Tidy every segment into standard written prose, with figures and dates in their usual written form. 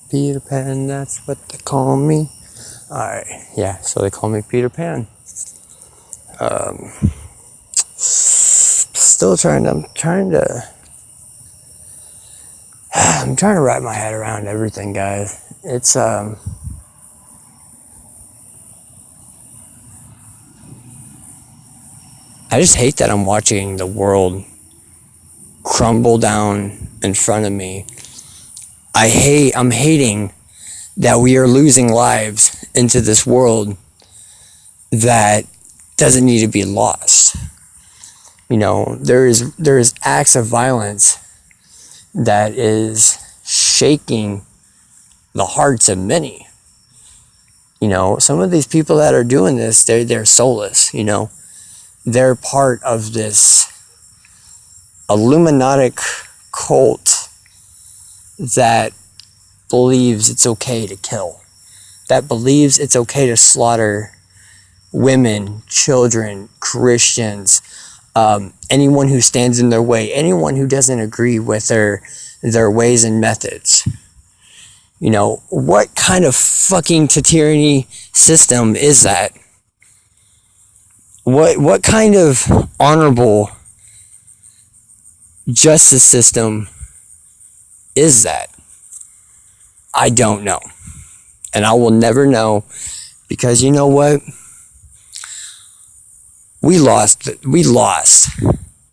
Peter Pan, that's what they call me. Alright, yeah, so they call me Peter Pan. I'm trying to wrap my head around everything, guys. I just hate that I'm watching the world crumble down in front of me. I'm hating that we are losing lives into this world that doesn't need to be lost. There is acts of violence that is shaking the hearts of many. Some of these people that are doing this, they're soulless. They're part of this Illuminati cult that believes it's okay to kill, that believes it's okay to slaughter women, children, Christians, anyone who stands in their way, anyone who doesn't agree with their ways and methods. What kind of fucking tyranny system is that? What kind of honorable justice system is that? I don't know. And I will never know, because you know what? We lost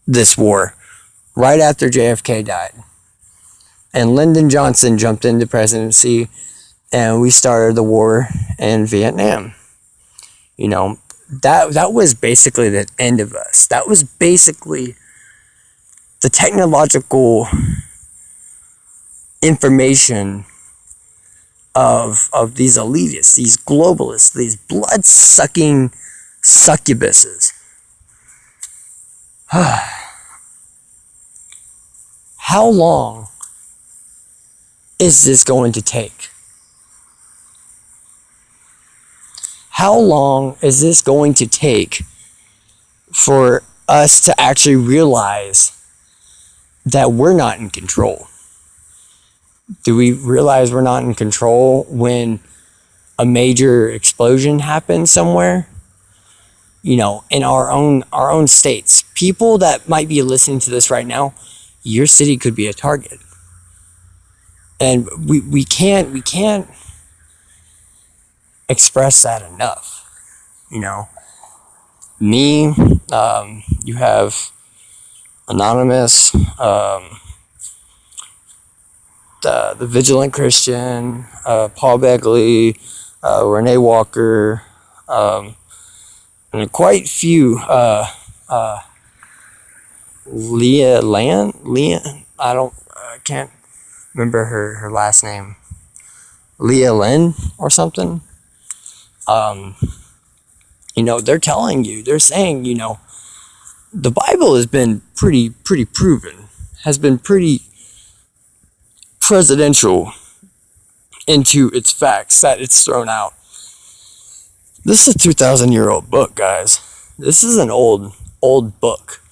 this war right after JFK died. And Lyndon Johnson jumped into presidency, and we started the war in Vietnam. That was basically the end of us. That was basically the technological information of these elitists, these globalists, these blood-sucking succubuses. How long is this going to take? How long is this going to take for us to actually realize that we're not in control? Do we realize we're not in control when a major explosion happens somewhere? In our own states. People that might be listening to this right now, your city could be a target. And we can't express that enough. Me, you have Anonymous, the Vigilant Christian, Paul Begley, Renee Walker, and quite few, Leah, I can't remember her last name, Leah Lynn or something. They're saying, the Bible has been pretty proven, has been pretty presidential into its facts that it's thrown out. This is a 2,000-year-old book, guys. This is an old book.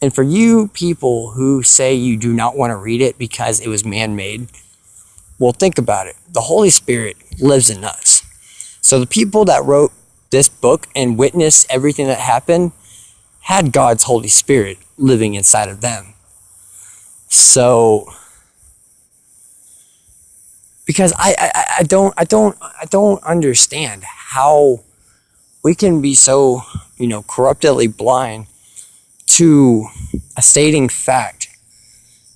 And for you people who say you do not want to read it because it was man-made, well, think about it. The Holy Spirit lives in us. So the people that wrote this book and witnessed everything that happened had God's Holy Spirit living inside of them. So, because I don't understand how we can be so, corruptly blind to a stating fact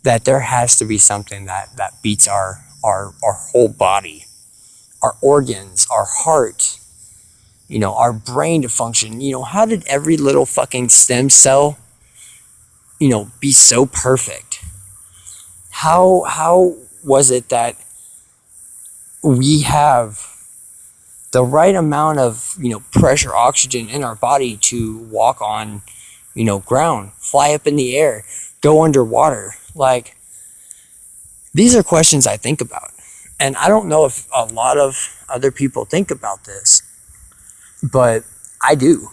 that there has to be something that beats our whole body, our organs, our heart, our brain to function. How did every little fucking stem cell, be so perfect? How was it that we have the right amount of, pressure, oxygen in our body to walk on, ground, fly up in the air, go underwater? Like, these are questions I think about. And I don't know if a lot of other people think about this, but I do.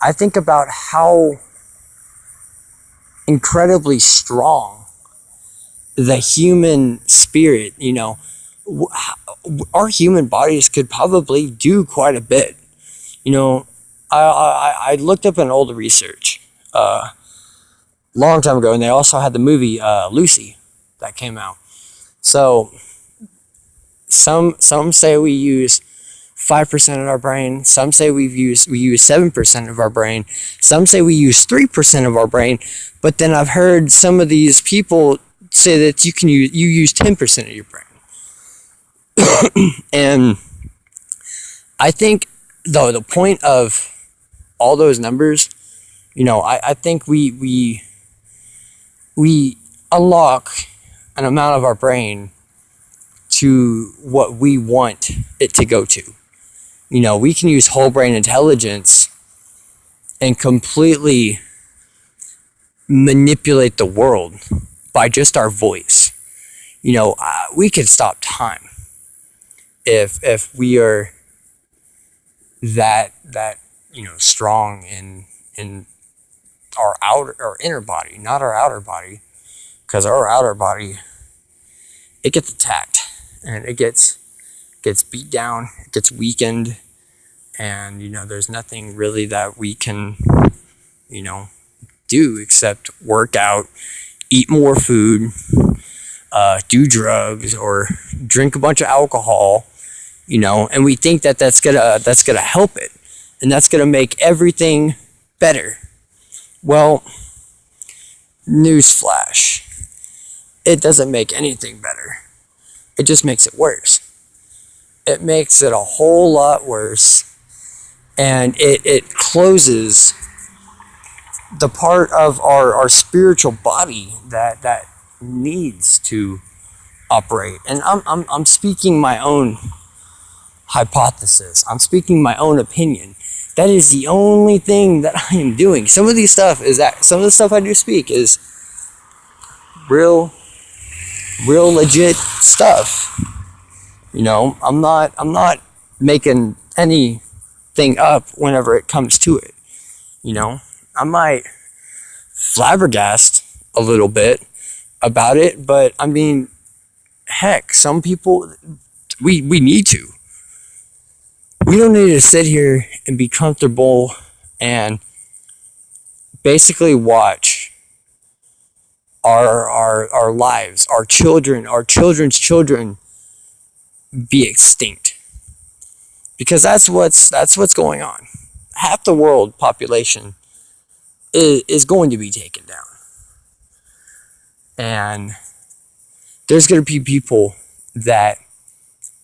I think about how incredibly strong the human spirit, our human bodies could probably do quite a bit. You know, I looked up an old research long time ago, and they also had the movie Lucy that came out. So some say we use 5% of our brain. Some say we use 7% of our brain. Some say we use 3% of our brain. But then I've heard some of these people say that you use 10% of your brain. And I think though the point of all those numbers, I think we unlock an amount of our brain to what we want it to go to. We can use whole brain intelligence and completely manipulate the world by just our voice. We could stop time if we are that strong in our inner body, not our outer body, because our outer body, it gets attacked and it gets beat down, it gets weakened, and there's nothing really that we can do except work out, eat more food, do drugs, or drink a bunch of alcohol, and we think that that's gonna help it, and that's gonna make everything better. Well, newsflash, it doesn't make anything better. It just makes it worse. It makes it a whole lot worse, and it closes the part of our spiritual body that needs to operate. And I'm speaking my own hypothesis. I'm speaking my own opinion. That is the only thing that I am doing. Some of the stuff I do speak is real legit stuff. I'm not making anything up whenever it comes to it. I might flabbergast a little bit about it, but I mean, heck, some people, we need to. We don't need to sit here and be comfortable and basically watch our lives, our children's children be extinct. Because that's what's going on. Half the world population is going to be taken down. And there's going to be people that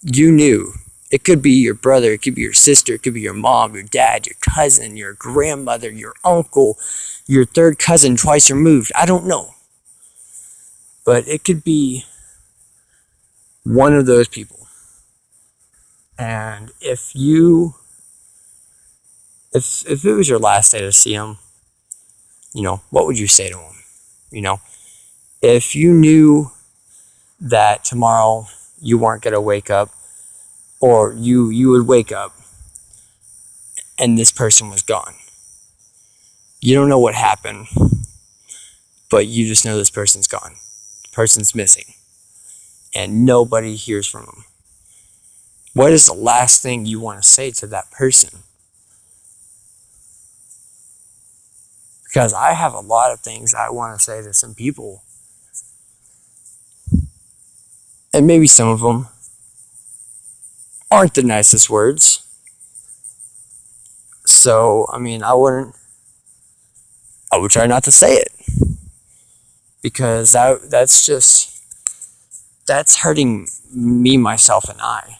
you knew. It could be your brother, it could be your sister, it could be your mom, your dad, your cousin, your grandmother, your uncle, your third cousin twice removed. I don't know. But it could be one of those people. And if it was your last day to see them, what would you say to them? If you knew that tomorrow you weren't going to wake up, or you would wake up and this person was gone. You don't know what happened, but you just know this person's gone. The person's missing. And nobody hears from them. What is the last thing you want to say to that person? Because I have a lot of things I want to say to some people. And maybe some of them aren't the nicest words. So, I mean, I would try not to say it. Because that's hurting me, myself, and I.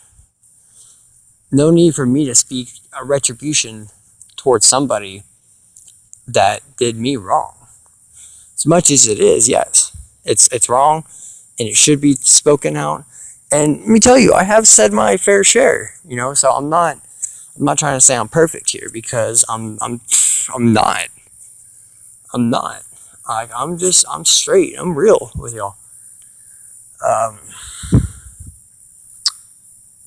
No need for me to speak a retribution towards somebody that did me wrong. As much as it is, yes, it's wrong, and it should be spoken out. And let me tell you, I have said my fair share, so I'm not trying to say I'm perfect here, because I'm not. I'm straight. I'm real with y'all. I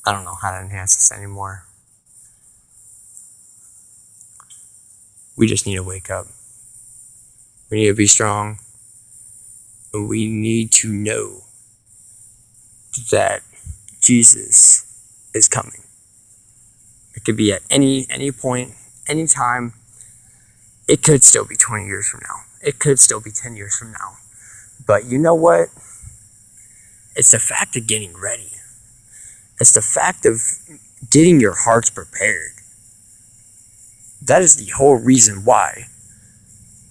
don't know how to enhance this anymore. We just need to wake up. We need to be strong. And we need to know that Jesus is coming. It could be at any point, any time. It could still be 20 years from now. It could still be 10 years from now. But you know what? It's the fact of getting ready. It's the fact of getting your hearts prepared. That is the whole reason why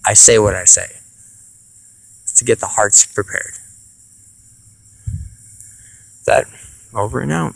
I say what I say. It's to get the hearts prepared. That, over and out.